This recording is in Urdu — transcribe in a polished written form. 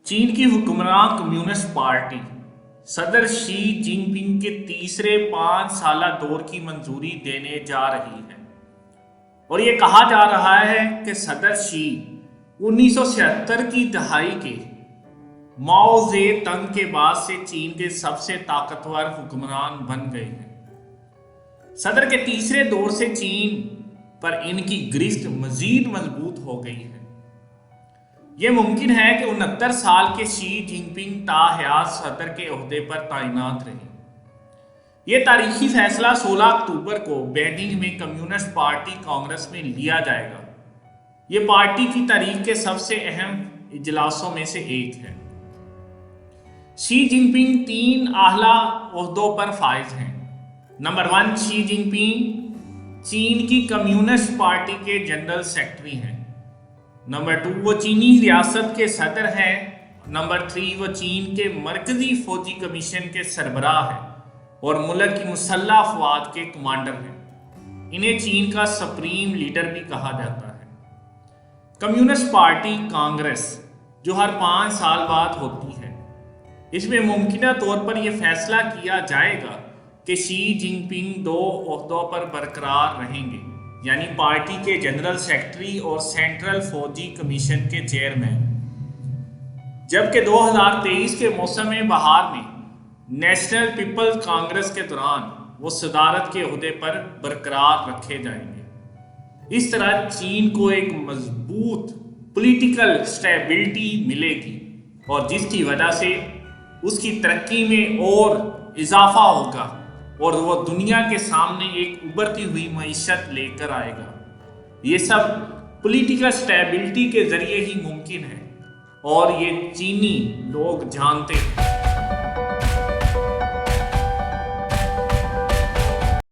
چین کی حکمران کمیونسٹ پارٹی صدر شی جن پنگ کے تیسرے 5 سالہ دور کی منظوری دینے جا رہی ہے اور یہ کہا جا رہا ہے کہ صدر شی 1976 کی دہائی کے ماؤ زے تنگ کے بعد سے چین کے سب سے طاقتور حکمران بن گئے ہیں۔ صدر کے تیسرے دور سے چین پر ان کی گرفت مزید مضبوط ہو گئی ہے۔ یہ ممکن ہے کہ 69 سال کے شی جن پنگ تاحیات صدر کے عہدے پر تعینات رہیں۔ یہ تاریخی فیصلہ 16 اکتوبر کو بیجنگ میں کمیونسٹ پارٹی کانگریس میں لیا جائے گا۔ یہ پارٹی کی تاریخ کے سب سے اہم اجلاسوں میں سے ایک ہے۔ شی جن پنگ 3 اعلیٰ عہدوں پر فائز ہیں۔ نمبر 1، شی جن پنگ چین کی کمیونسٹ پارٹی کے جنرل سیکرٹری ہیں۔ نمبر 2، وہ چینی ریاست کے صدر ہیں۔ نمبر 3، وہ چین کے مرکزی فوجی کمیشن کے سربراہ ہیں اور ملک کی مسلح افواج کے کمانڈر ہیں۔ انہیں چین کا سپریم لیڈر بھی کہا جاتا ہے۔ کمیونسٹ پارٹی کانگریس جو ہر 5 سال بعد ہوتی ہے، اس میں ممکنہ طور پر یہ فیصلہ کیا جائے گا کہ شی جن پنگ 2 عہدوں پر برقرار رہیں گے، یعنی پارٹی کے جنرل سیکرٹری اور سینٹرل فوجی کمیشن کے چیئرمین، جبکہ 2023 کے موسم بہار میں نیشنل پیپلز کانگریس کے دوران وہ صدارت کے عہدے پر برقرار رکھے جائیں گے۔ اس طرح چین کو ایک مضبوط پولیٹیکل سٹیبلٹی ملے گی اور جس کی وجہ سے اس کی ترقی میں اور اضافہ ہوگا اور وہ دنیا کے سامنے ایک ابھرتی ہوئی معیشت لے کر آئے گا۔ یہ سب پولیٹیکل سٹیبلٹی کے ذریعے ہی ممکن ہے اور یہ چینی لوگ جانتے ہیں۔